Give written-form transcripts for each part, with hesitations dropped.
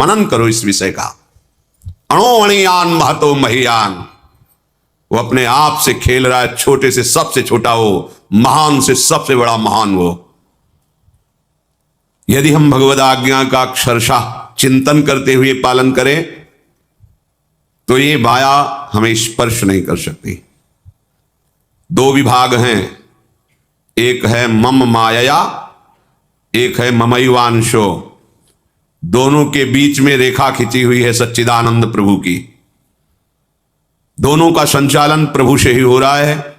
मनन करो इस विषय का। अणो अणियान महतो महियान, वो अपने आप से खेल रहा है, छोटे से सबसे छोटा हो, महान से सबसे बड़ा महान वो। यदि हम भगवद आज्ञा का अक्षरशः चिंतन करते हुए पालन करें तो ये माया हमें स्पर्श नहीं कर सकती। दो विभाग हैं, एक है मम माया, एक है ममैवांशो। दोनों के बीच में रेखा खींची हुई है सच्चिदानंद प्रभु की। दोनों का संचालन प्रभु से ही हो रहा है,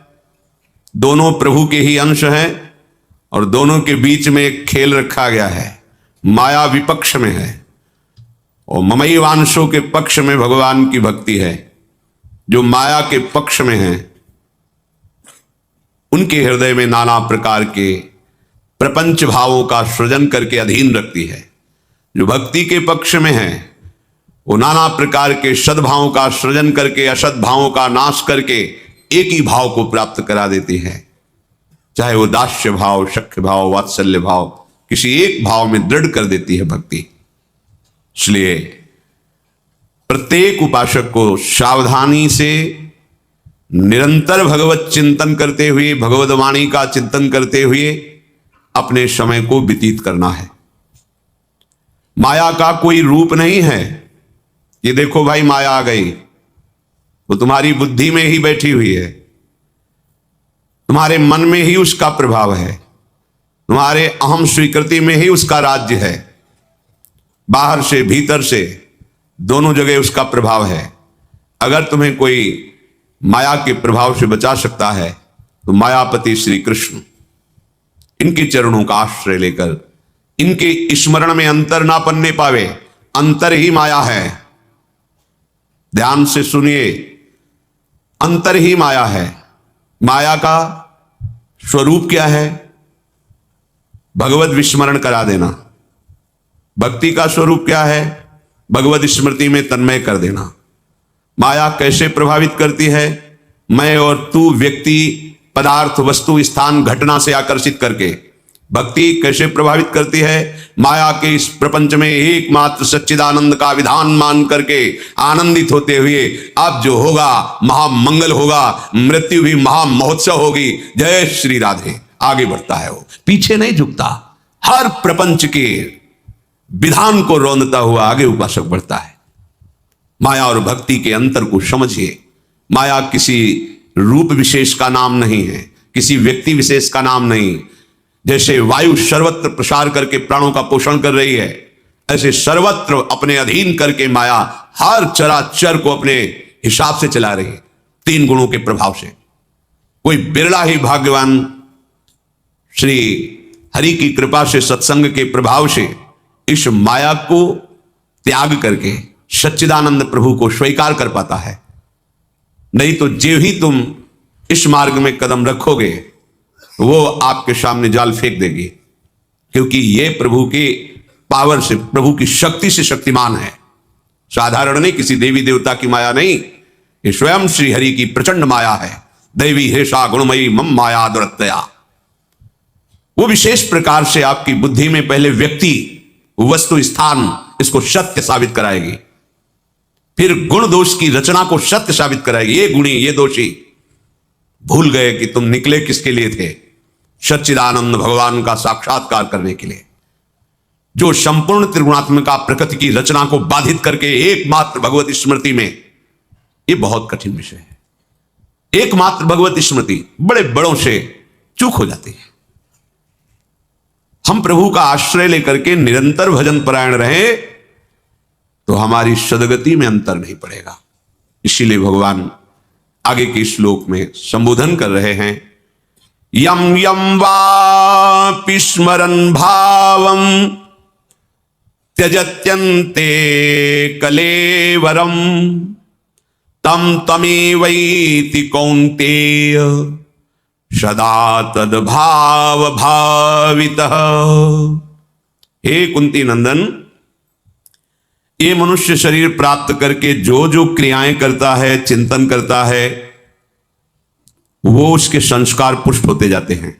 दोनों प्रभु के ही अंश हैं, और दोनों के बीच में एक खेल रखा गया है। माया विपक्ष में है और ममैवांशों के पक्ष में भगवान की भक्ति है। जो माया के पक्ष में है उनके हृदय में नाना प्रकार के प्रपंच भावों का सृजन करके अधीन रखती है। जो भक्ति के पक्ष में है वो नाना प्रकार के सद्भावों का सृजन करके असद्भावों का नाश करके एक ही भाव को प्राप्त करा देती है। चाहे वो दास्य भाव, सख्य भाव, वात्सल्य भाव, किसी एक भाव में दृढ़ कर देती है भक्ति। इसलिए प्रत्येक उपासक को सावधानी से निरंतर भगवत चिंतन करते हुए, भगवद वाणी का चिंतन करते हुए अपने समय को व्यतीत करना है। माया का कोई रूप नहीं है। ये देखो भाई, माया आ गई, वो तुम्हारी बुद्धि में ही बैठी हुई है, तुम्हारे मन में ही उसका प्रभाव है, तुम्हारे अहम स्वीकृति में ही उसका राज्य है। बाहर से भीतर से दोनों जगह उसका प्रभाव है। अगर तुम्हें कोई माया के प्रभाव से बचा सकता है तो मायापति श्री कृष्ण, इनके चरणों का आश्रय लेकर इनके स्मरण में अंतर ना पन्ने पावे। अंतर ही माया है, ध्यान से सुनिए, अंतर ही माया है। माया का स्वरूप क्या है? भगवत विस्मरण करा देना। भक्ति का स्वरूप क्या है? भगवत स्मृति में तन्मय कर देना। माया कैसे प्रभावित करती है? मैं और तू, व्यक्ति, पदार्थ, वस्तु, स्थान, घटना से आकर्षित करके। भक्ति कैसे प्रभावित करती है? माया के इस प्रपंच में एकमात्र सच्चिदानंद का विधान मान करके आनंदित होते हुए अब जो होगा महामंगल होगा, मृत्यु भी महामहोत्सव होगी। जय श्री राधे। आगे बढ़ता है वो, पीछे नहीं झुकता। हर प्रपंच के विधान को रौंदता हुआ आगे उपासक बढ़ता है। माया और भक्ति के अंतर को समझिए। माया किसी रूप विशेष का नाम नहीं है, किसी व्यक्ति विशेष का नाम नहीं। जैसे वायु सर्वत्र प्रसार करके प्राणों का पोषण कर रही है, ऐसे सर्वत्र अपने अधीन करके माया हर चराचर को अपने हिसाब से चला रही है, तीन गुणों के प्रभाव से। कोई बिरला ही भाग्यवान श्री हरि की कृपा से, सत्संग के प्रभाव से इस माया को त्याग करके सच्चिदानंद प्रभु को स्वीकार कर पाता है। नहीं तो जो ही तुम इस मार्ग में कदम रखोगे वो आपके सामने जाल फेंक देगी, क्योंकि ये प्रभु की पावर से, प्रभु की शक्ति से शक्तिमान है। साधारण नहीं, किसी देवी देवता की माया नहीं, ये स्वयं श्री हरि की प्रचंड माया है। दैवी हेषा गुणमयी मम माया दुरत्तया। वो विशेष प्रकार से आपकी बुद्धि में पहले व्यक्ति, वस्तु, स्थान, इसको सत्य साबित कराएगी, फिर गुण दोष की रचना को सत्य साबित कराएगी। ये गुणी, ये दोषी। भूल गए कि तुम निकले किसके लिए थे? सच्चिदानंद भगवान का साक्षात्कार करने के लिए, जो संपूर्ण त्रिगुणात्मिका प्रकृति की रचना को बाधित करके एकमात्र भगवत स्मृति में, ये बहुत कठिन विषय है। एकमात्र भगवत स्मृति, बड़े बड़ों से चूक हो जाती है। हम प्रभु का आश्रय लेकर के निरंतर भजन परायण रहे तो हमारी सदगति में अंतर नहीं पड़ेगा। इसीलिए भगवान आगे के श्लोक में संबोधन कर रहे हैं, यम यम वापि स्मरन् भावं त्यजत्यन्ते कलेवरम तम तमेवैति कौन्तेय सदा तद्भाव भावितः। हे कुंती नंदन, ये मनुष्य शरीर प्राप्त करके जो जो क्रियाएं करता है, चिंतन करता है, वो उसके संस्कार पुष्ट होते जाते हैं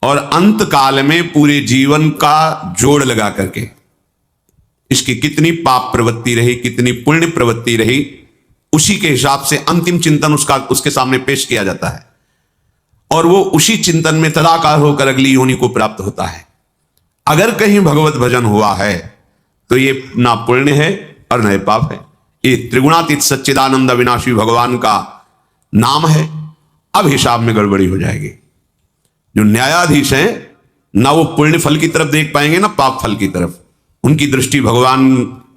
और अंत काल में पूरे जीवन का जोड़ लगा करके इसकी कितनी पाप प्रवृत्ति रही, कितनी पुण्य प्रवृत्ति रही, उसी के हिसाब से अंतिम चिंतन उसके सामने पेश किया जाता है और वो उसी चिंतन में तदाकार होकर अगली योनि को प्राप्त होता है। अगर कहीं भगवत भजन हुआ है तो ये ना पुण्य है और न पाप है, ये त्रिगुणातीत सच्चिदानंद अविनाशी भगवान का नाम है। अब हिसाब में गड़बड़ी हो जाएगी। जो न्यायाधीश हैं ना वो पुण्य फल की तरफ देख पाएंगे ना पाप फल की तरफ, उनकी दृष्टि भगवान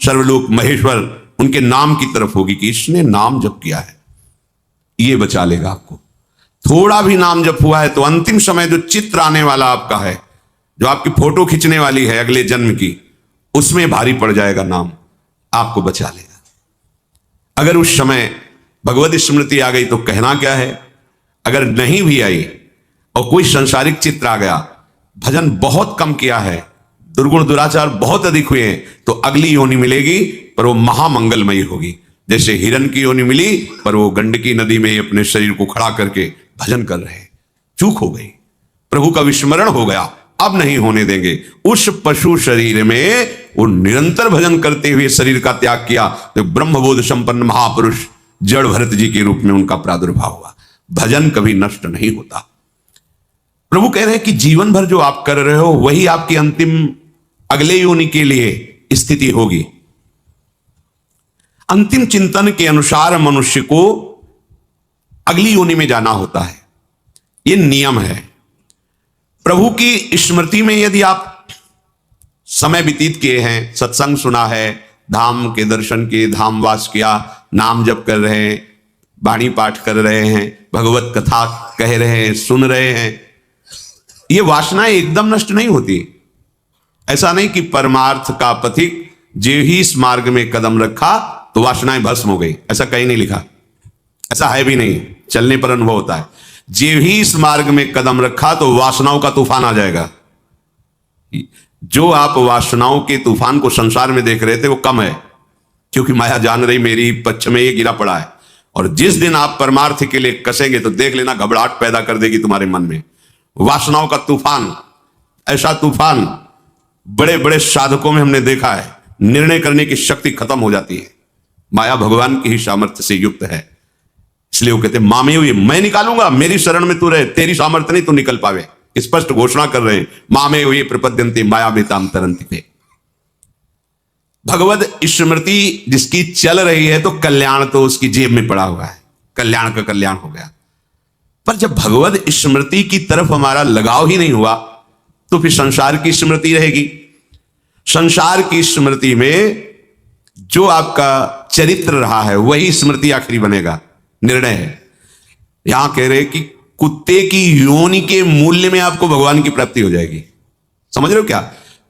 सर्वलोक महेश्वर उनके नाम की तरफ होगी कि इसने नाम जप किया है, ये बचा लेगा आपको। थोड़ा भी नाम जप हुआ है तो अंतिम समय जो चित्र आने वाला आपका है, जो आपकी फोटो खींचने वाली है अगले जन्म की, उसमें भारी पड़ जाएगा नाम, आपको बचा लेगा। अगर उस समय भगवत स्मृति आ गई तो कहना क्या है, अगर नहीं भी आई और कोई संसारिक चित्र आ गया, भजन बहुत कम किया है, दुर्गुण दुराचार बहुत अधिक हुए हैं, तो अगली योनि मिलेगी पर वो महामंगलमयी होगी। जैसे हिरण की योनि मिली पर वो गंडकी नदी में अपने शरीर को खड़ा करके भजन कर रहे, चूक हो गई, प्रभु का विस्मरण हो गया, अब नहीं होने देंगे। उस पशु शरीर में वो निरंतर भजन करते हुए शरीर का त्याग किया तो ब्रह्मबोध संपन्न महापुरुष जड़ भरत जी के रूप में उनका प्रादुर्भाव हुआ। भजन कभी नष्ट नहीं होता। प्रभु कह रहे हैं कि जीवन भर जो आप कर रहे हो वही आपकी अंतिम अगले योनि के लिए स्थिति होगी। अंतिम चिंतन के अनुसार मनुष्य को अगली योनि में जाना होता है, यह नियम है। प्रभु की स्मृति में यदि आप समय व्यतीत किए हैं, सत्संग सुना है, धाम के दर्शन किए, धाम वास किया, नाम जप कर रहे हैं, वाणी पाठ कर रहे हैं, भगवत कथा कह रहे हैं, सुन रहे हैं, ये वासनाएं एकदम नष्ट नहीं होती। ऐसा नहीं कि परमार्थ का पथिक जे ही इस मार्ग में कदम रखा तो वासनाएं भस्म हो गई, ऐसा कहीं नहीं लिखा, ऐसा है भी नहीं, चलने पर अनुभव होता है। जे ही इस मार्ग में कदम रखा तो वासनाओं का तूफान आ जाएगा। जो आप वासनाओं के तूफान को संसार में देख रहे थे वो कम है, क्योंकि माया जान रही मेरी पक्ष में ये गिरा पड़ा है। और जिस दिन आप परमार्थ के लिए कसेंगे तो देख लेना घबराहट पैदा कर देगी तुम्हारे मन में वासनाओं का तूफान। ऐसा तूफान बड़े बड़े साधकों में हमने देखा है, निर्णय करने की शक्ति खत्म हो जाती है। माया भगवान की ही सामर्थ्य से युक्त है, इसलिए वो कहते मामे हुई मैं निकालूंगा, मेरी शरण में तू रहे, तेरी सामर्थ्य नहीं तू निकल पावे। स्पष्ट घोषणा कर रहे हैं, मामे हुई प्रपद्यन्ते माया बेताम तरंति पे। भगवत स्मृति जिसकी चल रही है तो कल्याण तो उसकी जेब में पड़ा हुआ है, कल्याण का कल्याण हो गया। पर जब भगवत स्मृति की तरफ हमारा लगाव ही नहीं हुआ तो फिर संसार की स्मृति रहेगी। संसार की स्मृति में जो आपका चरित्र रहा है वही स्मृति आखिरी बनेगा, निर्णय है। यहां कह रहे कि कुत्ते की योनि के मूल्य में आपको भगवान की प्राप्ति हो जाएगी। समझ रहे हो क्या?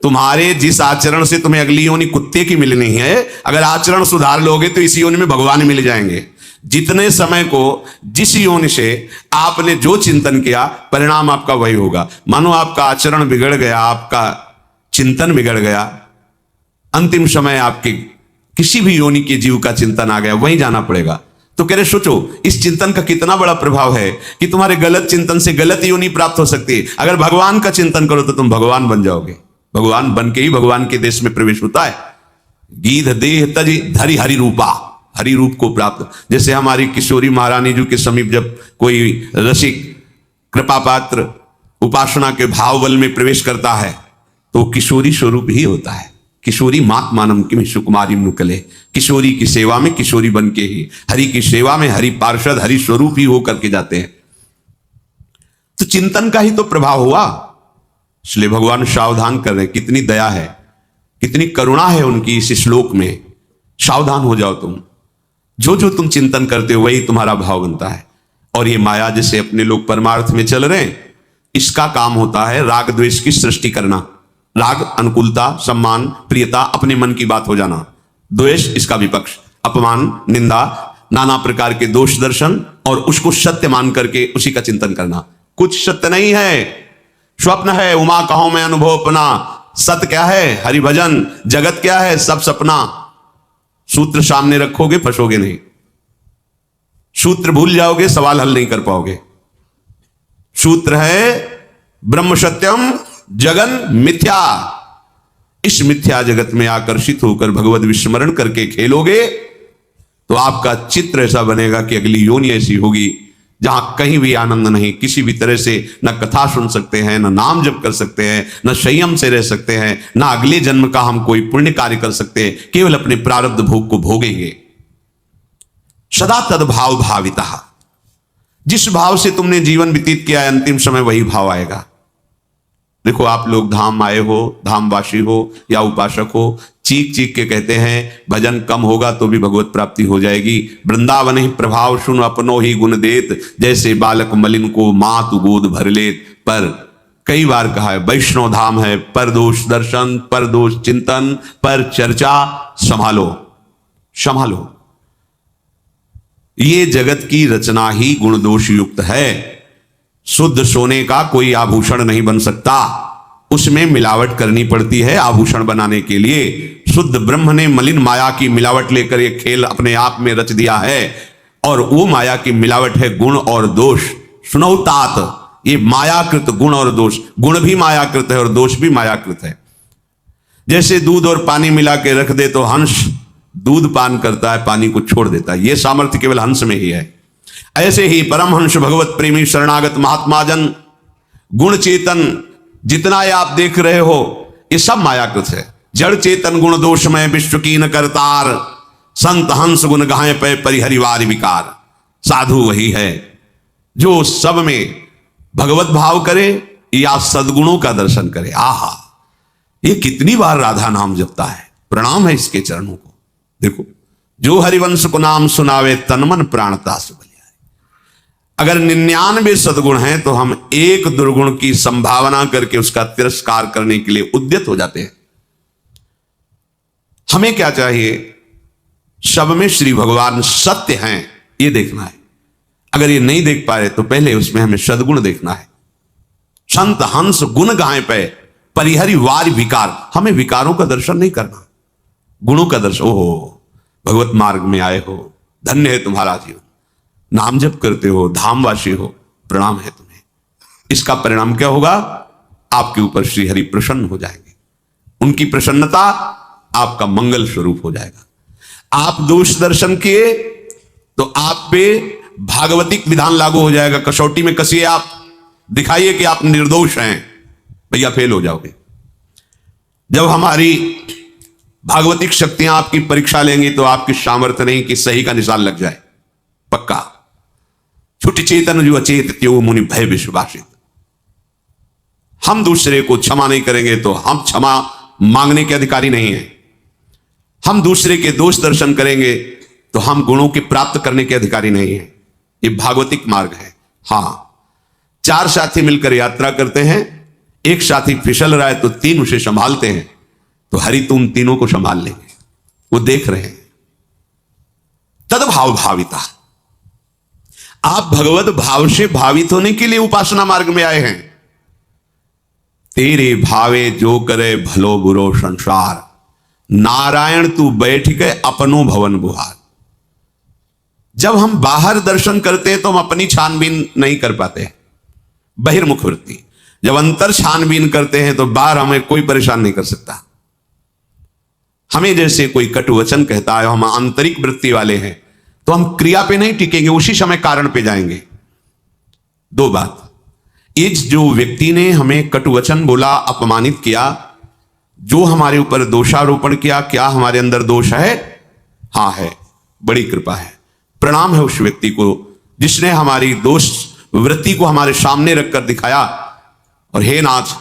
तुम्हारे जिस आचरण से तुम्हें अगली योनि कुत्ते की मिलनी है, अगर आचरण सुधार लोगे तो इसी योनि में भगवान मिल जाएंगे। जितने समय को जिस योनि से आपने जो चिंतन किया परिणाम आपका वही होगा। मानो आपका आचरण बिगड़ गया, आपका चिंतन बिगड़ गया, अंतिम समय आपके किसी भी योनि के जीव का चिंतन आ गया, वहीं जाना पड़ेगा। तो कह रहे सोचो इस चिंतन का कितना बड़ा प्रभाव है कि तुम्हारे गलत चिंतन से गलत योनि प्राप्त हो सकती है। अगर भगवान का चिंतन करो तो तुम भगवान बन जाओगे। भगवान बन के ही भगवान के देश में प्रवेश होता है। गीध देह तज धरि हरि रूपा, हरि रूप को प्राप्त। जैसे हमारी किशोरी महारानी जी के समीप जब कोई रसिक कृपा पात्र उपासना के भाव बल में प्रवेश करता है तो किशोरी स्वरूप ही होता है। किशोरी मात मानम किम सुकुमारी नुकले, किशोरी की सेवा में किशोरी बन के ही, हरि की सेवा में हरि पार्षद हरि स्वरूप ही होकर के जाते हैं। तो चिंतन का ही तो प्रभाव हुआ। इसलिए भगवान सावधान कर रहे, कितनी दया है, कितनी करुणा है उनकी इस श्लोक में। सावधान हो जाओ तुम, जो जो तुम चिंतन करते हो वही तुम्हारा भाव बनता है। और ये माया जिसे अपने लोग परमार्थ में चल रहे हैं, इसका काम होता है राग द्वेष की सृष्टि करना। राग अनुकूलता, सम्मान, प्रियता, अपने मन की बात हो जाना। द्वेष इसका विपक्ष, अपमान, निंदा, नाना प्रकार के दोष दर्शन और उसको सत्य मान करके उसी का चिंतन करना। कुछ सत्य नहीं है, स्वप्न है, उमा कहो मैं अनुभव अपना। सत्य क्या है? हरिभजन। जगत क्या है? सब सपना। सूत्र सामने रखोगे फंसोगे नहीं, सूत्र भूल जाओगे सवाल हल नहीं कर पाओगे। सूत्र है ब्रह्म सत्यम जगन मिथ्या। इस मिथ्या जगत में आकर्षित होकर भगवत विस्मरण करके खेलोगे तो आपका चित्र ऐसा बनेगा कि अगली योनि ऐसी होगी जहां कहीं भी आनंद नहीं, किसी भी तरह से न कथा सुन सकते हैं, न नाम जप कर सकते हैं, न संयम से रह सकते हैं, न अगले जन्म का हम कोई पुण्य कार्य कर सकते हैं, केवल अपने प्रारब्ध भोग को भोगेंगे। सदा तद्भाव भाविता, जिस भाव से तुमने जीवन व्यतीत किया है अंतिम समय वही भाव आएगा। देखो आप लोग धाम आए हो, धामवासी हो या उपासक हो, चीख चीख के कहते हैं भजन कम होगा तो भी भगवत प्राप्ति हो जाएगी। वृंदावन ही प्रभाव सुन अपनो ही गुण देत, जैसे बालक मलिन को मातु गोद भर लेत। पर कई बार कहा है वैष्णव धाम है, पर दोष दर्शन, पर दोष चिंतन, पर चर्चा, संभालो संभालो। ये जगत की रचना ही गुण दोष युक्त है। शुद्ध सोने का कोई आभूषण नहीं बन सकता, उसमें मिलावट करनी पड़ती है आभूषण बनाने के लिए। शुद्ध ब्रह्म ने मलिन माया की मिलावट लेकर एक खेल अपने आप में रच दिया है, और वो माया की मिलावट है गुण और दोष। सुनो तात, ये मायाकृत गुण और दोष, गुण भी मायाकृत है और दोष भी मायाकृत है। जैसे दूध और पानी मिला के रख दे तो हंस दूध पान करता है, पानी को छोड़ देता है, यह सामर्थ्य केवल हंस में ही है। ऐसे ही परमहंस भगवत प्रेमी शरणागत महात्मा जन गुण चेतन जितना ये आप देख रहे हो ये सब मायाकृत है। जड़ चेतन गुण दोष में विश्व की न करतार, संत हंस गुण गाए पे परिहरिवार विकार। साधु वही है जो सब में भगवत भाव करे या सद्गुणों का दर्शन करे। आहा, ये कितनी बार राधा नाम जपता है, प्रणाम है इसके चरणों को। देखो, जो हरिवंश को नाम सुनावे तन मन प्राणता से बलियाए। अगर 99 सद्गुण हैं तो हम एक दुर्गुण की संभावना करके उसका तिरस्कार करने के लिए उद्यत हो जाते हैं। हमें क्या चाहिए? सब में श्री भगवान सत्य हैं ये देखना है। अगर ये नहीं देख पाए तो पहले उसमें हमें सद्गुण देखना है। संत हंस गुण गाए पे परिहरि वार विकार, हमें विकारों का दर्शन नहीं करना, गुणों का दर्शन। ओहो, भगवत मार्ग में आए हो, धन्य है तुम्हारा जीवन, नाम जप करते हो, धामवासी हो, प्रणाम है तुम्हें। इसका परिणाम क्या होगा? आपके ऊपर श्री हरि प्रसन्न हो जाएंगे, उनकी प्रसन्नता आपका मंगल स्वरूप हो जाएगा। आप दोष दर्शन किए तो आप पे भागवतिक विधान लागू हो जाएगा। कसौटी में कसिए, आप दिखाइए कि आप निर्दोष हैं, भैया फेल हो जाओगे। जब हमारी भागवतिक शक्तियां आपकी परीक्षा लेंगी तो आपकी सामर्थ्य नहीं कि सही का निशान लग जाए, पक्का। छुट्टी चेतन जो अचेत त्यो मुनि भय विश्वासित। हम दूसरे को क्षमा नहीं करेंगे तो हम क्षमा मांगने के अधिकारी नहीं हैं। हम दूसरे के दोष दर्शन करेंगे तो हम गुणों के प्राप्त करने के अधिकारी नहीं हैं। ये भागवतिक मार्ग है। हां, 4 साथी मिलकर यात्रा करते हैं, एक साथी फिसल रहा है तो 3 उसे संभालते हैं, तो हरि तुम तीनों को संभाल लेंगे, वो देख रहे हैं। तद्भाव भाविता, आप भगवत भाव से भावित होने के लिए उपासना मार्ग में आए हैं। तेरे भावे जो करे भलो बुरो संसार, नारायण तू बैठ के अपनो भवन बुहार। जब हम बाहर दर्शन करते हैं तो हम अपनी छानबीन नहीं कर पाते, बहिर्मुख वृत्ति। जब अंतर छानबीन करते हैं तो बाहर हमें कोई परेशान नहीं कर सकता। हमें जैसे कोई कटु वचन कहता है, हम आंतरिक वृत्ति वाले हैं, तो हम क्रिया पे नहीं टिकेंगे, उसी समय कारण पे जाएंगे। 2 बात, इस जो व्यक्ति ने हमें कटु वचन बोला, अपमानित किया, जो हमारे ऊपर दोषारोपण किया, क्या हमारे अंदर दोष है? हाँ है, बड़ी कृपा है, प्रणाम है उस व्यक्ति को जिसने हमारी दोष वृत्ति को हमारे सामने रखकर दिखाया। और हे नाथ,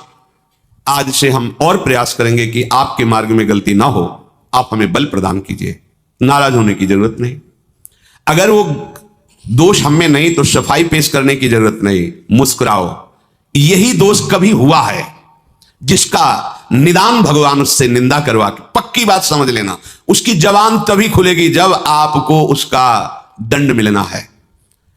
आज से हम और प्रयास करेंगे कि आपके मार्ग में गलती ना हो, आप हमें बल प्रदान कीजिए। नाराज होने की जरूरत नहीं। अगर वो दोष हम में नहीं तो सफाई पेश करने की जरूरत नहीं, मुस्कुराओ। यही दोष कभी हुआ है जिसका निदान भगवान उससे निंदा करवा के, पक्की बात समझ लेना, उसकी जबान तभी खुलेगी जब आपको उसका दंड मिलना है।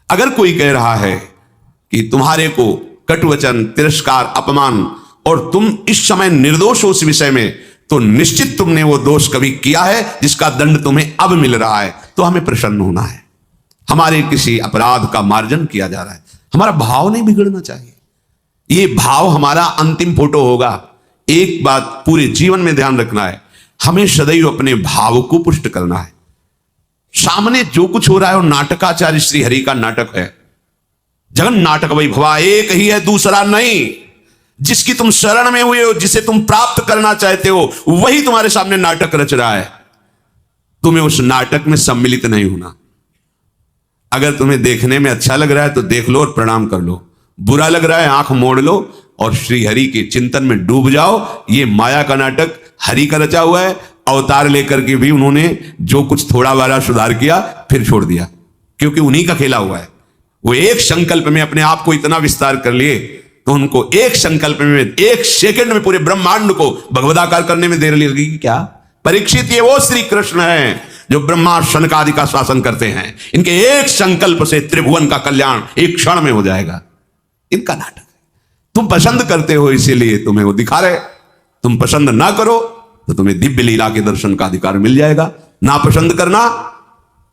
अगर कोई कह रहा है कि तुम्हारे को कटुवचन, तिरस्कार, अपमान और तुम इस समय निर्दोष हो उस विषय में, तो निश्चित तुमने वो दोष कभी किया है जिसका दंड तुम्हें अब मिल रहा है। तो हमें प्रसन्न होना है, हमारे किसी अपराध का मार्जन किया जा रहा है। हमारा भाव नहीं बिगड़ना चाहिए। ये भाव हमारा अंतिम फोटो होगा एक बात पूरे जीवन में ध्यान रखना है, हमें सदैव अपने भाव को पुष्ट करना है। सामने जो कुछ हो रहा है वो नाटकाचार्य श्री हरि का नाटक है। जगन नाटक वैभवा एक ही है, दूसरा नहीं। जिसकी तुम शरण में हुए हो, जिसे तुम प्राप्त करना चाहते हो, वही तुम्हारे सामने नाटक रच रहा है। तुम्हें उस नाटक में सम्मिलित नहीं होना। अगर तुम्हें देखने में अच्छा लग रहा है तो देख लो और प्रणाम कर लो, बुरा लग रहा है आंख मोड़ लो और श्री हरि के चिंतन में डूब जाओ। ये माया का नाटक हरि का रचा हुआ है। अवतार लेकर के भी उन्होंने जो कुछ थोड़ा बारा सुधार किया फिर छोड़ दिया, क्योंकि उन्हीं का खेला हुआ है। वो एक संकल्प में अपने आप को इतना विस्तार कर लिए तो उनको एक संकल्प में, एक सेकंड में पूरे ब्रह्मांड को भगवदाकार करने में देर लगी। क्या परीक्षित, ये वो श्री कृष्ण है जो ब्रह्मा शनकादि का शासन करते हैं। इनके एक संकल्प से त्रिभुवन का कल्याण एक क्षण में हो जाएगा। इनका नाटक है। तुम पसंद करते हो इसीलिए तुम्हें वो दिखा रहे। तुम पसंद ना करो तो तुम्हें दिव्य लीला के दर्शन का अधिकार मिल जाएगा। ना पसंद करना,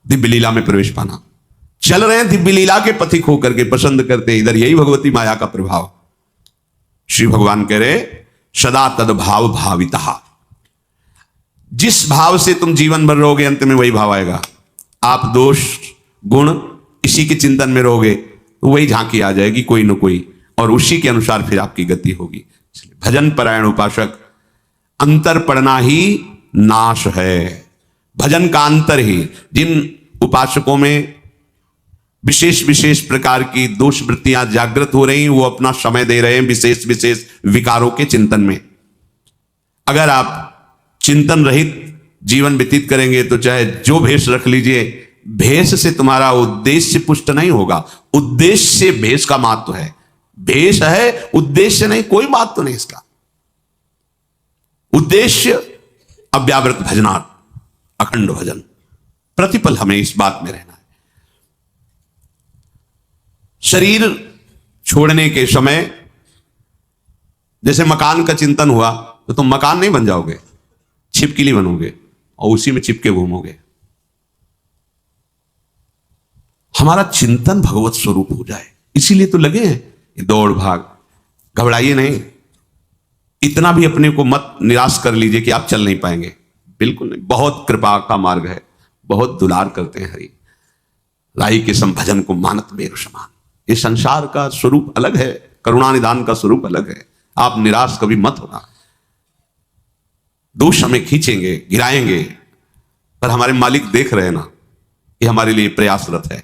दिव्य लीला में प्रवेश पाना। चल रहे हैं दिव्य लीला के पथिक होकर के, पसंद करते इधर, यही भगवती माया का प्रभाव। श्री भगवान कह रहे सदा तद्भाव भाविता। जिस भाव से तुम जीवन भर रहोगे अंत में वही भाव आएगा। आप दोष गुण इसी के चिंतन में रहोगे तो वही झांकी आ जाएगी कोई न कोई, और उसी के अनुसार फिर आपकी गति होगी। भजन परायण उपासक, अंतर पढ़ना ही नाश है। भजन का अंतर ही, जिन उपासकों में विशेष विशेष प्रकार की दोष वृत्तियां जागृत हो रही, वो अपना समय दे रहे हैं विशेष विशेष विकारों के चिंतन में। अगर आप चिंतन रहित जीवन व्यतीत करेंगे तो चाहे जो भेष रख लीजिए, भेष से तुम्हारा उद्देश्य पुष्ट नहीं होगा। उद्देश्य से भेष का महत्व है। भेष है, उद्देश्य नहीं, कोई बात तो नहीं इसका। उद्देश्य अव्यावृत भजनार्थ, अखंड भजन। प्रतिपल हमें इस बात में रहना है। शरीर छोड़ने के समय जैसे मकान का चिंतन हुआ तो तुम मकान नहीं बन जाओगे, छिपकली बनोगे और उसी में चिपके घूमोगे। हमारा चिंतन भगवत स्वरूप हो जाए, इसीलिए तो लगे हैं ये दौड़ भाग। घबराइए नहीं, इतना भी अपने को मत निराश कर लीजिए कि आप चल नहीं पाएंगे। बिल्कुल नहीं, बहुत कृपा का मार्ग है, बहुत दुलार करते हैं हरि। राही के संभजन को मानत मेरु समान। ये संसार का स्वरूप अलग है, करुणा निदान का स्वरूप अलग है। आप निराश कभी मत होना। दोष हमें खींचेंगे, गिराएंगे, पर हमारे मालिक देख रहे हैं ना, ये हमारे लिए प्रयासरत है।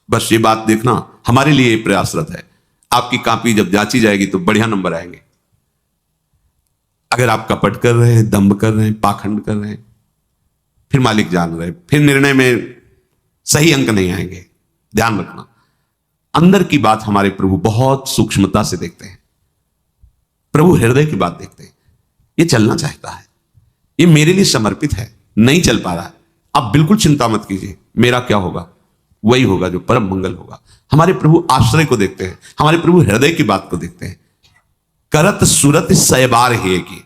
बस ये बात देखना, हमारे लिए प्रयासरत है। आपकी कॉपी जब जांची जाएगी तो बढ़िया नंबर आएंगे। अगर आप कपट कर रहे हैं, दंभ कर रहे हैं, पाखंड कर रहे हैं, फिर मालिक जान रहे, फिर निर्णय में सही अंक नहीं आएंगे। ध्यान रखना, अंदर की बात हमारे प्रभु बहुत सूक्ष्मता से देखते हैं। प्रभु हृदय की बात देखते हैं। ये चलना चाहता है, ये मेरे लिए समर्पित है, नहीं चल पा रहा है, आप बिल्कुल चिंता मत कीजिए। मेरा क्या होगा, वही होगा जो परम मंगल होगा। हमारे प्रभु आश्रय को देखते हैं, हमारे प्रभु हृदय की बात को देखते हैं। करत सुरत सयबार है कि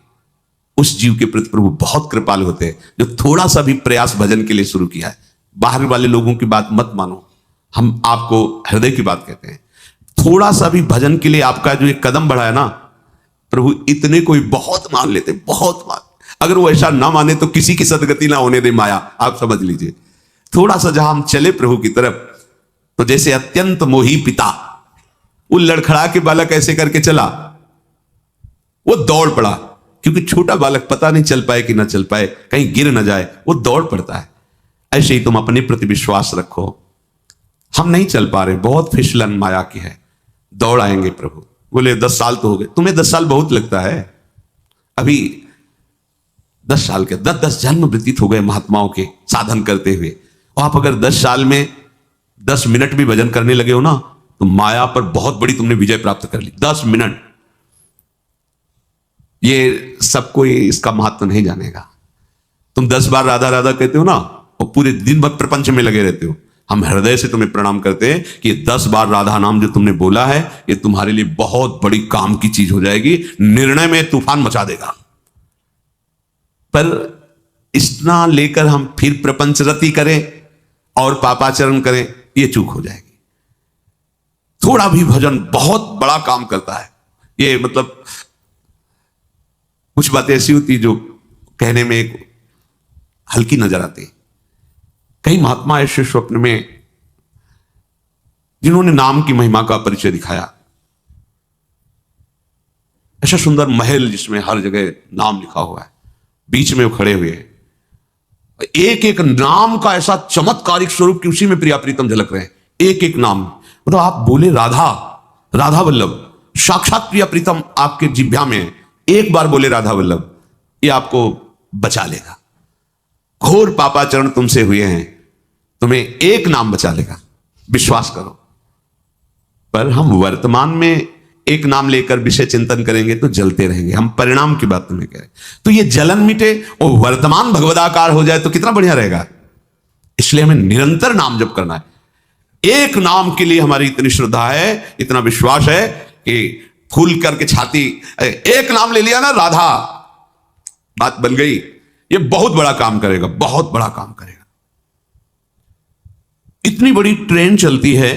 उस जीव के प्रति प्रभु बहुत कृपालु होते हैं जो थोड़ा सा भी प्रयास भजन के लिए शुरू किया है। बाहर वाले लोगों की बात मत मानो, हम आपको हृदय की बात कहते हैं। थोड़ा सा भी भजन के लिए आपका जो एक कदम बढ़ा है ना, प्रभु इतने कोई बहुत मान लेते, बहुत मान। अगर वो ऐसा ना माने तो किसी की सदगति ना होने दे माया, आप समझ लीजिए। थोड़ा सा जहां हम चले प्रभु की तरफ, तो जैसे अत्यंत मोही पिता, वो लड़खड़ा के बालक ऐसे करके चला, वो दौड़ पड़ा, क्योंकि छोटा बालक पता नहीं चल पाए कि ना चल पाए, कहीं गिर ना जाए, वो दौड़ पड़ता है। ऐसे ही तुम अपने प्रति विश्वास रखो। हम नहीं चल पा रहे, बहुत फिसलन माया की है, दौड़ आएंगे प्रभु। बोले 10 साल तो हो गए। तुम्हें 10 साल बहुत लगता है, अभी 10 साल के 10 जन्म व्यतीत हो गए महात्माओं के साधन करते हुए। और आप अगर 10 साल में 10 मिनट भी भजन करने लगे हो ना, तो माया पर बहुत बड़ी तुमने विजय प्राप्त कर ली। 10 मिनट, ये सबको इसका महत्व नहीं जानेगा। तुम 10 बार राधा राधा कहते हो ना, और पूरे दिन भर प्रपंच में लगे रहते हो। हम हृदय से तुम्हें प्रणाम करते हैं कि 10 बार राधा नाम जो तुमने बोला है, ये तुम्हारे लिए बहुत बड़ी काम की चीज हो जाएगी, निर्णय में तूफान मचा देगा। पर इतना लेकर हम फिर प्रपंचरति करें और पापाचरण करें, ये चूक हो जाएगी। थोड़ा भी भजन बहुत बड़ा काम करता है। ये मतलब कुछ बातें ऐसी होती जो कहने में एक हल्की नजर आती। कई महात्मा ऐसे स्वप्न में जिन्होंने नाम की महिमा का परिचय दिखाया। ऐसा सुंदर महल जिसमें हर जगह नाम लिखा हुआ है, बीच में वो खड़े हुए हैं, एक एक नाम का ऐसा चमत्कारिक स्वरूप कि उसी में प्रिया प्रीतम झलक रहे हैं। एक एक नाम, मतलब आप बोले राधा, राधा वल्लभ, साक्षात प्रिया प्रीतम आपके जिह्वा में है। एक बार बोले राधा वल्लभ, ये आपको बचा लेगा। घोर पापाचरण तुमसे हुए हैं, तुम्हें एक नाम बचा लेगा, विश्वास करो। पर हम वर्तमान में एक नाम लेकर विषय चिंतन करेंगे तो जलते रहेंगे। हम परिणाम की बात नहीं करें तो ये जलन मिटे और वर्तमान भगवदाकार हो जाए तो कितना बढ़िया रहेगा। इसलिए हमें निरंतर नाम जप करना है। एक नाम के लिए हमारी इतनी श्रद्धा है, इतना विश्वास है कि फूल करके छाती, एक नाम ले लिया ना राधा, बात बन गई। ये बहुत बड़ा काम करेगा, बहुत बड़ा काम करेगा। इतनी बड़ी ट्रेन चलती है,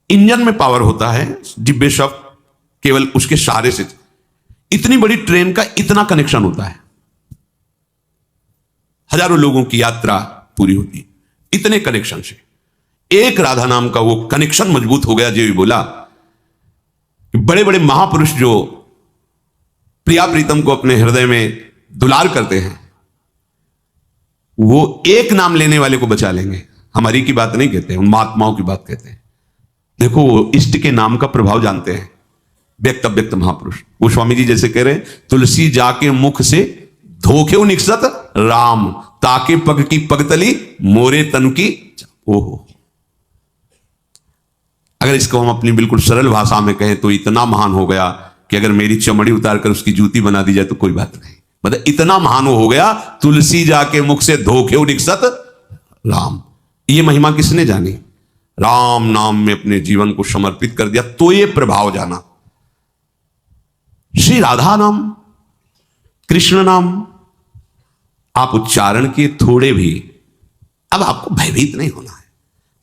इंजन में पावर होता है, डिब्बे सब केवल उसके सहारे से। इतनी बड़ी ट्रेन का इतना कनेक्शन होता है, हजारों लोगों की यात्रा पूरी होती है इतने कनेक्शन से। एक राधा नाम का वो कनेक्शन मजबूत हो गया। जो भी बोला कि बड़े बड़े महापुरुष जो प्रिया प्रीतम को अपने हृदय में दुलार करते हैं, वो एक नाम लेने वाले को बचा लेंगे। हमारी की बात नहीं कहते, उन महात्माओं की बात कहते हैं। देखो वो इष्ट के नाम का प्रभाव जानते हैं, व्यक्त व्यक्त महापुरुष। वो स्वामी जी जैसे कह रहे हैं, तुलसी जाके मुख से धोखे निकसत राम, ताके पग की पगतली मोरे तन की। ओहो, अगर इसको हम अपनी बिल्कुल सरल भाषा में कहें तो इतना महान हो गया कि अगर मेरी चमड़ी उतार कर उसकी जूती बना दी जाए तो कोई बात नहीं। मतलब इतना महान हो गया, तुलसी जाके मुख से धोखे निकसत राम। ये महिमा किसने जानी? राम नाम में अपने जीवन को समर्पित कर दिया तो ये प्रभाव जाना। श्री राधा नाम, कृष्ण नाम आप उच्चारण किए थोड़े भी, अब आपको भयभीत नहीं होना है,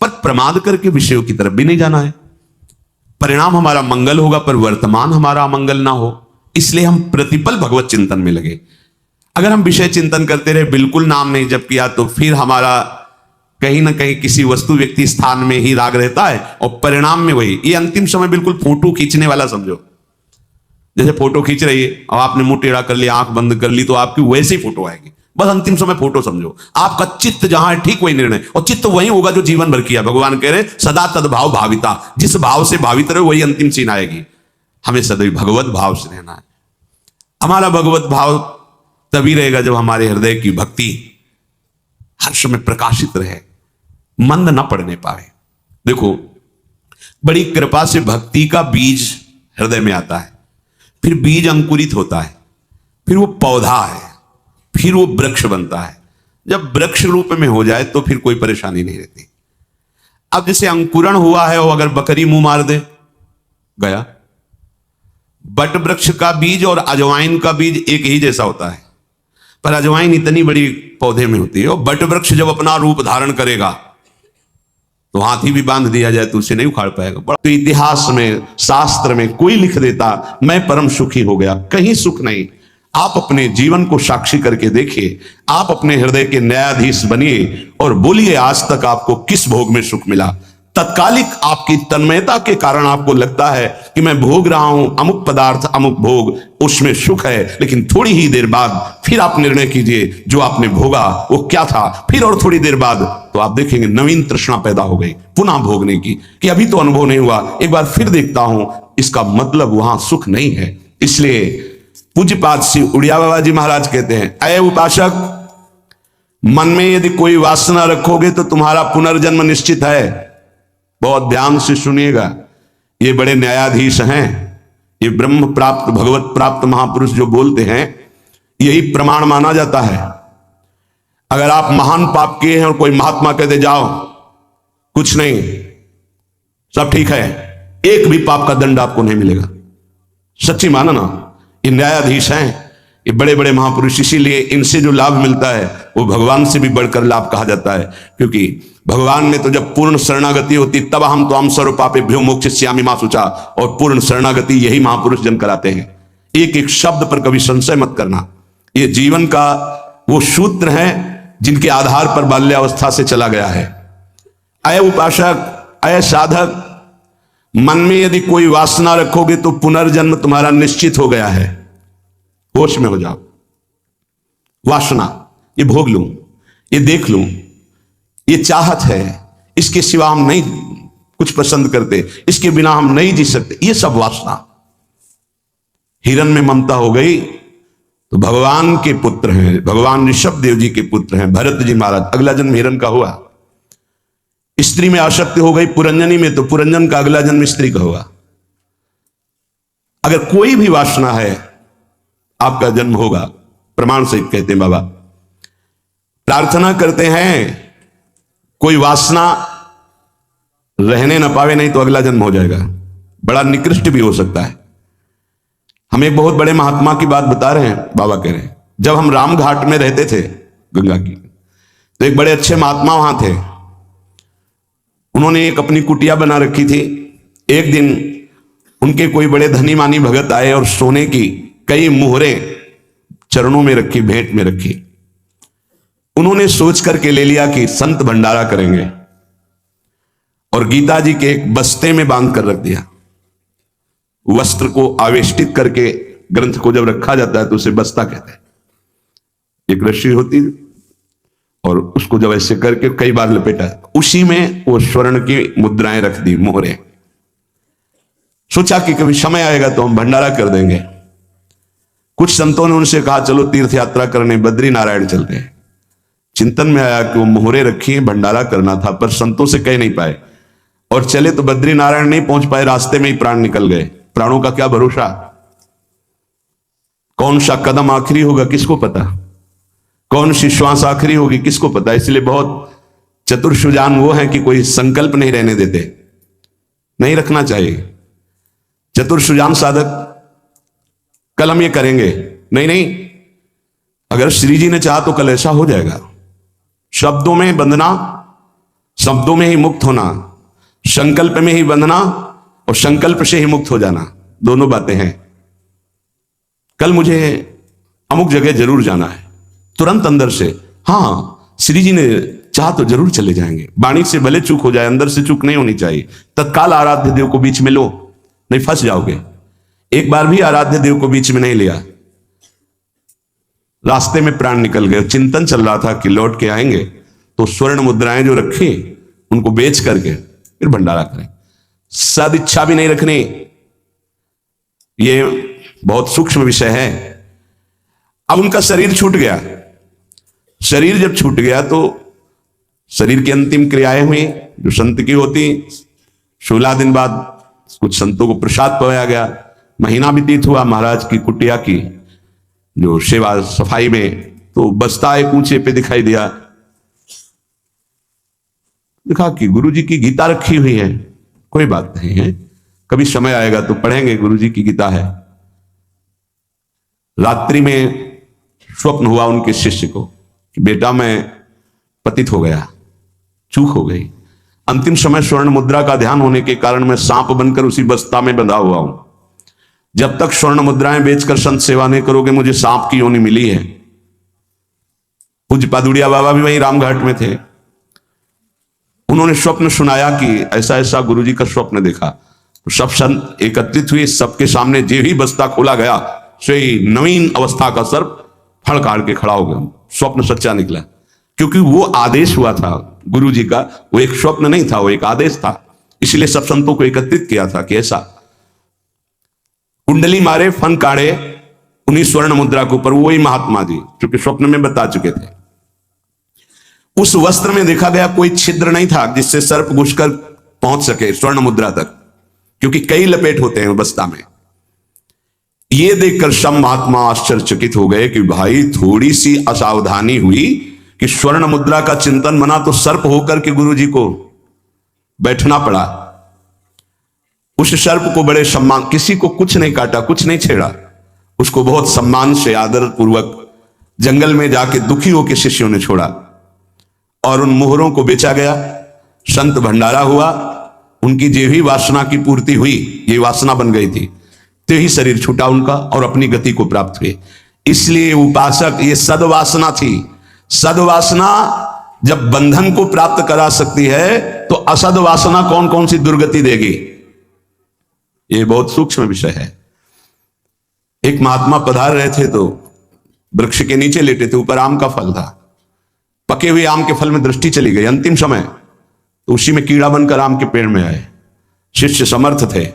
पर प्रमाद करके विषयों की तरफ भी नहीं जाना है। परिणाम हमारा मंगल होगा पर वर्तमान हमारा अमंगल ना हो, इसलिए हम प्रतिपल भगवत चिंतन में लगे। अगर हम विषय चिंतन करते रहे, बिल्कुल नाम नहीं जप किया, तो फिर हमारा कहीं ना कहीं किसी वस्तु व्यक्ति स्थान में ही राग रहता है और परिणाम में वही। ये अंतिम समय बिल्कुल फोटो खींचने वाला समझो। जैसे फोटो खींच रही है, अब आपने मुंह टेढ़ा कर लिया, आंख बंद कर ली, तो आपकी वैसी फोटो आएगी। बस अंतिम समय फोटो समझो। आपका चित्त जहां है ठीक वही निर्णय, और चित्त वही होगा जो जीवन भर किया। भगवान कह रहे सदा तद्भाव भाविता, जिस भाव से भावित रहे वही अंतिम सीन आएगी। हमें सदैव भगवत भाव से रहना है। हमारा भगवत भाव तभी रहेगा जब हमारे हृदय की भक्ति हर समय प्रकाशित रहे, मंद न पड़ने पाए। देखो, बड़ी कृपा से भक्ति का बीज हृदय में आता है, फिर बीज अंकुरित होता है, फिर वो पौधा है, फिर वो वृक्ष बनता है। जब वृक्ष रूप में हो जाए तो फिर कोई परेशानी नहीं रहती। अब जैसे अंकुरण हुआ है, वो अगर बकरी मुंह मार दे गया। बट वृक्ष का बीज और अजवाइन का बीज एक ही जैसा होता है, पर अजवाइन इतनी बड़ी पौधे में होती है, और बट वृक्ष जब अपना रूप धारण करेगा तो हाथी भी बांध दिया जाए तो उसे नहीं उखाड़ पाएगा। तो इतिहास में, शास्त्र में कोई लिख देता मैं परम सुखी हो गया, कहीं सुख नहीं। आप अपने जीवन को साक्षी करके देखिए, आप अपने हृदय के न्यायाधीश बनिए और बोलिए आज तक आपको किस भोग में सुख मिला। तत्कालिक आपकी तन्मयता के कारण आपको लगता है कि मैं भोग रहा हूं अमुक पदार्थ, अमुक भोग, उसमें सुख है, लेकिन थोड़ी ही देर बाद फिर आप निर्णय कीजिए जो आपने भोगा वो क्या था। फिर और थोड़ी देर बाद तो आप देखेंगे नवीन तृष्णा पैदा हो गई पुनः भोगने की, कि अभी तो अनुभव नहीं हुआ, एक बार फिर देखता हूं। इसका मतलब वहां सुख नहीं है। इसलिए पूज्यपाद श्री उड़िया बाबा जी महाराज कहते हैं, अय उपासक, मन में यदि कोई वासना रखोगे तो तुम्हारा पुनर्जन्म निश्चित है। बहुत ध्यान से सुनिएगा, ये बड़े न्यायाधीश हैं, ये ब्रह्म प्राप्त भगवत प्राप्त महापुरुष जो बोलते हैं, यही प्रमाण माना जाता है। अगर आप महान पाप किए हैं और कोई महात्मा कहते जाओ कुछ नहीं, सब ठीक है, एक भी पाप का दंड आपको नहीं मिलेगा। सच्ची माना ना, ये न्यायाधीश हैं, ये बड़े बड़े महापुरुष। इसीलिए इनसे जो लाभ मिलता है वो भगवान से भी बढ़कर लाभ कहा जाता है, क्योंकि भगवान में तो जब पूर्ण शरणागति होती तब हम तो हम सर्व पापे भ्यो मोक्षयिष्यामि मा शुचा, और पूर्ण शरणागति यही महापुरुष जन कराते हैं। एक एक शब्द पर कभी संशय मत करना। ये जीवन का वो सूत्र है जिनके आधार पर बाल्यावस्था से चला गया है। अय उपासक, अय साधक, मन में यदि कोई वासना रखोगे तो पुनर्जन्म तुम्हारा निश्चित हो गया है। होश में हो जाओ। वासना, ये भोग लूं, ये देख लूं, ये चाहत है, इसके सिवा हम नहीं कुछ पसंद करते, इसके बिना हम नहीं जी सकते, ये सब वासना। हिरण में ममता हो गई तो भगवान के पुत्र हैं, भगवान ऋषभ देव जी के पुत्र हैं भरत जी महाराज, अगला जन्म हिरण का हुआ। स्त्री में आसक्ति हो गई पुरंजनी में, तो पुरंजन का अगला जन्म स्त्री का होगा। अगर कोई भी वासना है आपका जन्म होगा, प्रमाण सहित कहते हैं बाबा। प्रार्थना करते हैं कोई वासना रहने न पावे, नहीं तो अगला जन्म हो जाएगा, बड़ा निकृष्ट भी हो सकता है। हम एक बहुत बड़े महात्मा की बात बता रहे हैं। बाबा कह रहे हैं जब हम राम घाट में रहते थे गंगा की, तो एक बड़े अच्छे महात्मा वहां थे। उन्होंने एक अपनी कुटिया बना रखी थी। एक दिन उनके कोई बड़े धनी मानी भगत आए और सोने की कई मुहरें चरणों में रखी, भेंट में रखी। उन्होंने सोच करके ले लिया कि संत भंडारा करेंगे, और गीता जी के एक बस्ते में बांध कर रख दिया। वस्त्र को आवेष्टित करके ग्रंथ को जब रखा जाता है तो उसे बस्ता कहते हैं। एक रस्सी होती और उसको जब ऐसे करके कई बार लपेटा, उसी में वो स्वर्ण की मुद्राएं रख दी, मोहरें। सोचा कि कभी समय आएगा तो हम भंडारा कर देंगे। कुछ संतों ने उनसे कहा चलो तीर्थ यात्रा करने बद्री नारायण चलते हैं। चिंतन में आया कि वो मोहरे रखी भंडारा करना था, पर संतों से कह नहीं पाए, और चले तो बद्री नारायण नहीं पहुंच पाए, रास्ते में ही प्राण निकल गए। प्राणों का क्या भरोसा, कौन सा कदम आखिरी होगा किसको पता, कौन सी श्वास आखिरी होगी किसको पता। इसलिए बहुत चतुर सुजान वो हैं कि कोई संकल्प नहीं रहने देते, नहीं रखना चाहिए। चतुर सुजान साधक कल हम ये करेंगे, नहीं नहीं, अगर श्री जी ने चाहा तो कल ऐसा हो जाएगा। शब्दों में बंधना, शब्दों में ही मुक्त होना, संकल्प में ही बंधना और संकल्प से ही मुक्त हो जाना, दोनों बातें हैं। कल मुझे अमुक जगह जरूर जाना है, तुरंत अंदर से हाँ श्री जी ने चाहा तो जरूर चले जाएंगे। वाणी से भले चूक हो जाए, अंदर से चूक नहीं होनी चाहिए। तत्काल आराध्य देव को बीच में लो, नहीं फंस जाओगे। एक बार भी आराध्य देव को बीच में नहीं लिया, रास्ते में प्राण निकल गए। चिंतन चल रहा था कि लौट के आएंगे तो स्वर्ण मुद्राएं जो रखी उनको बेच करके फिर भंडारा करें। सद इच्छा भी नहीं रखनी, ये बहुत सूक्ष्म विषय है। अब उनका शरीर छूट गया। शरीर जब छूट गया तो शरीर की अंतिम क्रियाएं हुई जो संत की होती। 16 दिन बाद कुछ संतों को प्रसाद पवाया गया। महीना व्यतीत हुआ महाराज की कुटिया की जो सेवा सफाई में, तो बस्ता एक ऊंचे पे दिखाई दिया। देखा कि गुरु जी की गीता रखी हुई है। कोई बात नहीं है, कभी समय आएगा तो पढ़ेंगे, गुरु जी की गीता है। रात्रि में स्वप्न हुआ उनके शिष्य को कि बेटा मैं पतित हो गया, चूक हो गई। अंतिम समय स्वर्ण मुद्रा का ध्यान होने के कारण मैं सांप बनकर उसी बस्ता में बंधा हुआ हूं। जब तक स्वर्ण मुद्राएं बेचकर संत सेवा नहीं करोगे, मुझे सांप की योनि मिली है। पूज्य पादुड़िया बाबा भी वहीं रामघाट में थे। उन्होंने स्वप्न सुनाया कि ऐसा ऐसा गुरुजी का स्वप्न देखा। तो सब संत एकत्रित हुए, सबके सामने जो ही बस्ता खोला गया से नवीन अवस्था का सर्प फड़काड़ के खड़ा हो गया। स्वप्न सच्चा निकला, क्योंकि वो आदेश हुआ था गुरु जी का। वो एक स्वप्न नहीं था, वो एक आदेश था। इसलिए सब संतों को एकत्रित किया था कि ऐसा कुंडली मारे, फन काढ़े उन्हीं स्वर्ण मुद्रा के ऊपर। वही महात्मा जी क्योंकि स्वप्न में बता चुके थे। उस वस्त्र में देखा गया कोई छिद्र नहीं था जिससे सर्प घुसकर पहुंच सके स्वर्ण मुद्रा तक, क्योंकि कई लपेट होते हैं बस्ता में। ये देखकर सब महात्मा आश्चर्यचकित हो गए कि भाई थोड़ी सी असावधानी हुई कि स्वर्ण मुद्रा का चिंतन बना तो सर्प होकर के गुरु जी को बैठना पड़ा। उस सर्प को बड़े सम्मान, किसी को कुछ नहीं काटा, कुछ नहीं छेड़ा, उसको बहुत सम्मान से आदर पूर्वक जंगल में जाके दुखी होकर शिष्यों ने छोड़ा और उन मोहरों को बेचा गया। संत भंडारा हुआ, उनकी जो भी वासना की पूर्ति हुई, ये वासना बन गई थी। तो ही शरीर छूटा उनका और अपनी गति को प्राप्त हुए। इसलिए उपासक, ये सद्वासना थी। सद्वासना जब बंधन को प्राप्त करा सकती है तो असद वासना कौन कौन सी दुर्गति देगी, ये बहुत सूक्ष्म विषय है। एक महात्मा पधार रहे थे तो वृक्ष के नीचे लेटे थे, ऊपर आम का फल था। पके हुए आम के फल में दृष्टि चली गई, अंतिम समय, तो उसी में कीड़ा बनकर आम के पेड़ में आए। शिष्य समर्थ थे,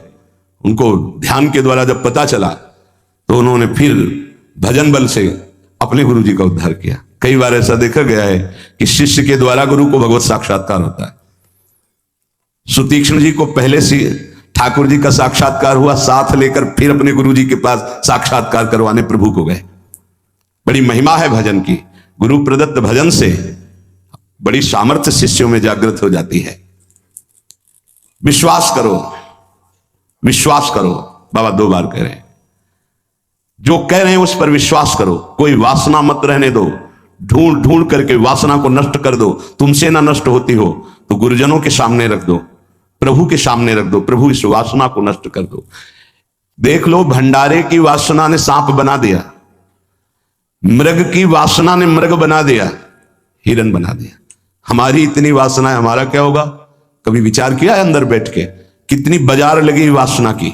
उनको ध्यान के द्वारा जब पता चला तो उन्होंने फिर भजन बल से अपने गुरु जी का उद्धार किया। कई बार ऐसा देखा गया है कि शिष्य के द्वारा गुरु को भगवत साक्षात्कार होता है। सुतीक्ष्ण जी को पहले से ठाकुर जी का साक्षात्कार हुआ, साथ लेकर फिर अपने गुरु जी के पास साक्षात्कार करवाने प्रभु को गए। बड़ी महिमा है भजन की। गुरु प्रदत्त भजन से बड़ी सामर्थ्य शिष्यों में जागृत हो जाती है। विश्वास करो, विश्वास करो, बाबा 2 बार कह रहे हैं। जो कह रहे हैं उस पर विश्वास करो। कोई वासना मत रहने दो, ढूंढ ढूंढ करके वासना को नष्ट कर दो। तुमसे ना नष्ट होती हो तो गुरुजनों के सामने रख दो, प्रभु के सामने रख दो। प्रभु इस वासना को नष्ट कर दो। देख लो, भंडारे की वासना ने सांप बना दिया, मृग की वासना ने मृग बना दिया, हिरन बना दिया। हमारी इतनी वासना है, हमारा क्या होगा? कभी विचार किया है अंदर बैठ के? कितनी बाजार लगी वासना की।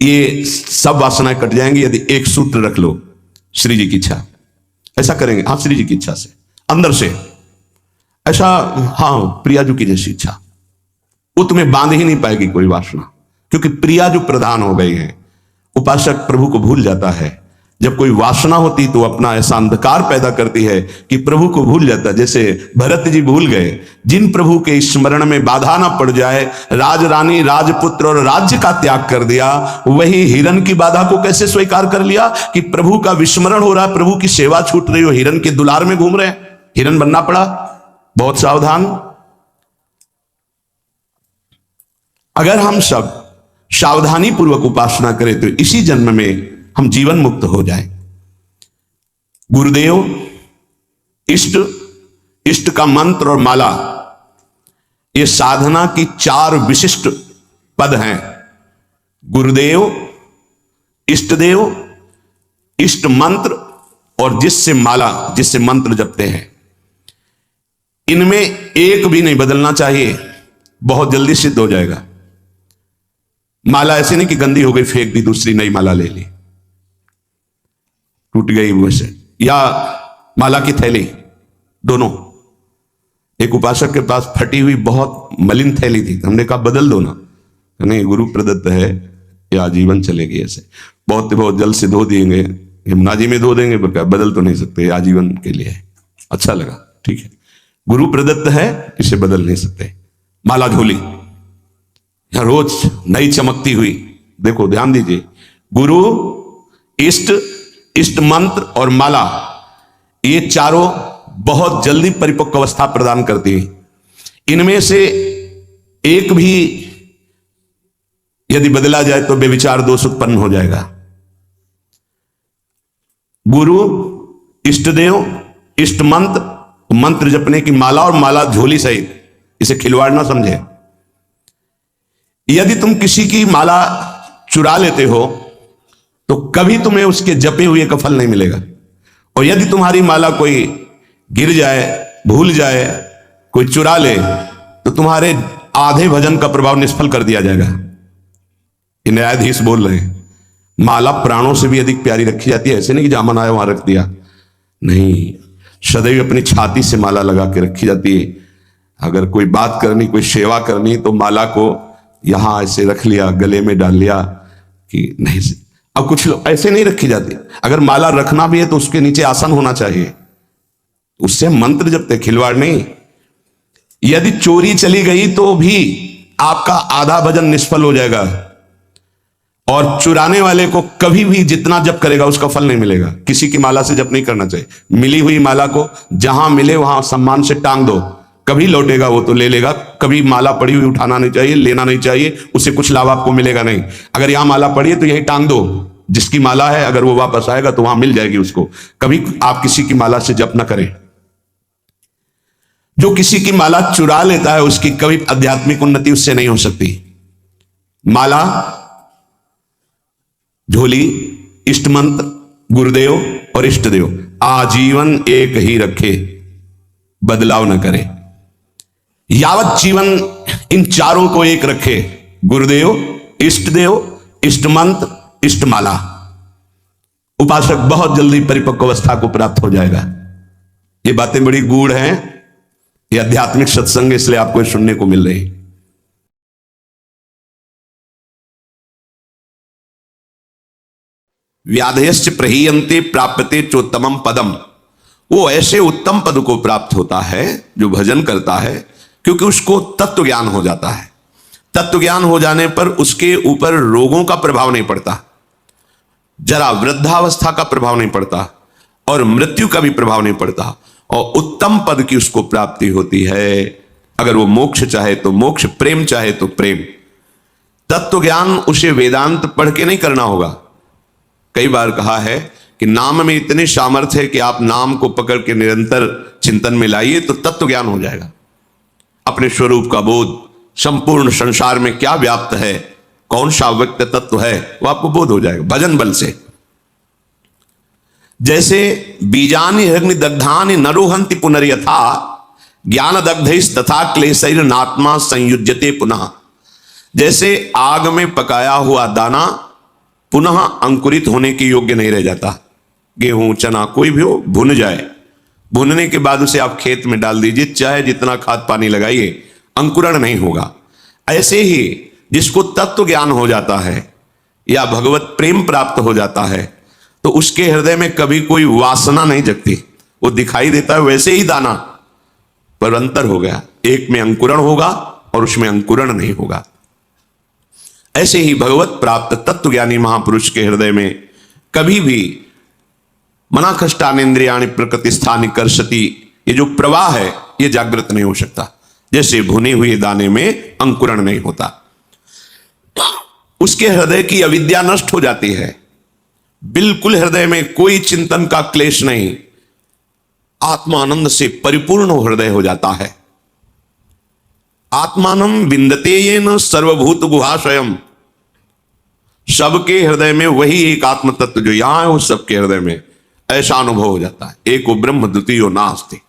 ये सब वासनाएं कट जाएंगी यदि एक सूत्र रख लो, श्री जी की इच्छा। ऐसा करेंगे, हाँ, श्री जी की इच्छा से, अंदर से ऐसा, हाँ, प्रियाजू की जैसी इच्छा। वो तुम्हें बांध ही नहीं पाएगी कोई वासना, क्योंकि प्रिया जो प्रधान हो गई है। उपासक प्रभु को भूल जाता है। जब कोई वासना होती तो अपना ऐसा अंधकार पैदा करती है कि प्रभु को भूल जाता है। जैसे भरत जी भूल गए, जिन प्रभु के स्मरण में बाधा ना पड़ जाए, राज रानी, राजपुत्र और राज्य का त्याग कर दिया। वही हिरन की बाधा को कैसे स्वीकार कर लिया कि प्रभु का विस्मरण हो रहा है, प्रभु की सेवा छूट रही हो, हिरन के दुलार में घूम रहे हैं, हिरन बनना पड़ा। बहुत सावधान। अगर हम सब सावधानी पूर्वक उपासना करें तो इसी जन्म में हम जीवन मुक्त हो जाएं। गुरुदेव, इष्ट, इष्ट का मंत्र और माला, ये साधना की 4 विशिष्ट पद हैं। गुरुदेव, इष्ट देव, इष्ट मंत्र और जिससे माला, जिससे मंत्र जपते हैं, इनमें एक भी नहीं बदलना चाहिए, बहुत जल्दी सिद्ध हो जाएगा। माला ऐसे नहीं कि गंदी हो गई फेंक दी, दूसरी नई माला ले ली, टूट गई वैसे, या माला की थैली, दोनों। एक उपासक के पास फटी हुई बहुत मलिन थैली थी, हमने कहा बदल दो ना। नहीं, गुरु प्रदत्त है, या आजीवन चलेगी। ऐसे बहुत जल से धो देंगे, यमुना जी में धो देंगे, बदल तो नहीं सकते, आजीवन के लिए है। अच्छा लगा, ठीक है, गुरु प्रदत्त है, इसे बदल नहीं सकते। माला झोली, यहां रोज नई चमकती हुई। देखो, ध्यान दीजिए, गुरु, इष्ट, इष्ट मंत्र और माला, ये चारों बहुत जल्दी परिपक्व अवस्था प्रदान करती है। इनमें से एक भी यदि बदला जाए तो बेविचार दोष उत्पन्न हो जाएगा। गुरु, इष्ट देव, इष्ट मंत्र, मंत्र जपने की माला और माला झोली सहित, इसे खिलवाड़ ना समझे। यदि तुम किसी की माला चुरा लेते हो तो कभी तुम्हें उसके जपे हुए का फल नहीं मिलेगा। और यदि तुम्हारी माला कोई गिर जाए, भूल जाए, कोई चुरा ले, तो तुम्हारे आधे भजन का प्रभाव निष्फल कर दिया जाएगा। ये न्यायाधीश बोल रहे हैं। माला प्राणों से भी अधिक प्यारी रखी जाती है। ऐसे नहीं कि जहां मन आया वहां रख दिया, नहीं, सदैव अपनी छाती से माला लगा के रखी जाती है। अगर कोई बात करनी, कोई सेवा करनी, तो माला को यहां ऐसे रख लिया, गले में डाल लिया कि नहीं। अब कुछ लोग ऐसे नहीं रखी जाती। अगर माला रखना भी है तो उसके नीचे आसन होना चाहिए, उससे मंत्र जपते, खिलवाड़ नहीं। यदि चोरी चली गई तो भी आपका आधा भजन निष्फल हो जाएगा। और चुराने वाले को कभी भी जितना जप करेगा उसका फल नहीं मिलेगा। किसी की माला से जप नहीं करना चाहिए। मिली हुई माला को जहां मिले वहां सम्मान से टांग दो, कभी लौटेगा वो तो ले लेगा। कभी माला पड़ी हुई उठाना नहीं चाहिए, लेना नहीं चाहिए, उससे कुछ लाभ आपको मिलेगा नहीं। अगर यहां माला पड़ी है तो यही टांग दो, जिसकी माला है अगर वो वापस आएगा तो वहां मिल जाएगी उसको। कभी आप किसी की माला से जप ना करें। जो किसी की माला चुरा लेता है उसकी कभी आध्यात्मिक उन्नति उससे नहीं हो सकती। माला झोली, इष्ट मंत्र, गुरुदेव और इष्ट देव आजीवन एक ही रखे, बदलाव न करे। यावत जीवन इन चारों को एक रखे, गुरुदेव, इष्ट देव, इष्ट मंत्र, इष्ट माला, उपासक बहुत जल्दी परिपक्व अवस्था को प्राप्त हो जाएगा। ये बातें बड़ी गूढ़ हैं, ये आध्यात्मिक सत्संग इसलिए आपको सुनने को मिल रही। व्याधयश्च प्रहीयन्ते प्राप्यते चोत्तमम पदम, वो ऐसे उत्तम पद को प्राप्त होता है जो भजन करता है, क्योंकि उसको तत्व ज्ञान हो जाता है। तत्व ज्ञान हो जाने पर उसके ऊपर रोगों का प्रभाव नहीं पड़ता, जरा वृद्धावस्था का प्रभाव नहीं पड़ता और मृत्यु का भी प्रभाव नहीं पड़ता, और उत्तम पद की उसको प्राप्ति होती है। अगर वो मोक्ष चाहे तो मोक्ष, प्रेम चाहे तो प्रेम। तत्व ज्ञान उसे वेदांत पढ़ के नहीं करना होगा। कई बार कहा है कि नाम में इतनी सामर्थ्य है कि आप नाम को पकड़ के निरंतर चिंतन में लाइए तो तत्व ज्ञान हो जाएगा। अपने स्वरूप का बोध, संपूर्ण संसार में क्या व्याप्त है, कौन सा व्यक्त तत्व है, वो आपको बोध हो जाएगा भजन बल से। जैसे बीजानि अग्नि दग्धानि नरोहंति पुनर्यथा ज्ञान दग्धैस् तथा क्लेशैर नात्मा संयुज्यते पुनः। जैसे आग में पकाया हुआ दाना पुनः अंकुरित होने के योग्य नहीं रह जाता। गेहूं, चना, कोई भी हो, भुन जाए, भुनने के बाद उसे आप खेत में डाल दीजिए, चाहे जितना खाद पानी लगाइए, अंकुरण नहीं होगा। ऐसे ही जिसको तत्व ज्ञान हो जाता है या भगवत प्रेम प्राप्त हो जाता है तो उसके हृदय में कभी कोई वासना नहीं जगती। वो दिखाई देता है वैसे ही दाना, पर अंतर हो गया, एक में अंकुरण होगा और उसमें अंकुरण नहीं होगा। ऐसे ही भगवत प्राप्त तत्वज्ञानी महापुरुष के हृदय में कभी भी मना कष्टानेन्द्रियाणि प्रकृति स्थानि कर्षति, ये जो प्रवाह है ये जागृत नहीं हो सकता। जैसे भुने हुए दाने में अंकुरण नहीं होता, उसके हृदय की अविद्या नष्ट हो जाती है। बिल्कुल हृदय में कोई चिंतन का क्लेश नहीं, आत्मानंद से परिपूर्ण हृदय हो जाता है। आत्मानम विंदते येन सर्वभूत गुहाशयम, सबके हृदय में वही एक आत्म तत्व जो यहां है वो सबके हृदय में, ऐसा अनुभव हो जाता है। एको ब्रह्म द्वितीयो नास्ति।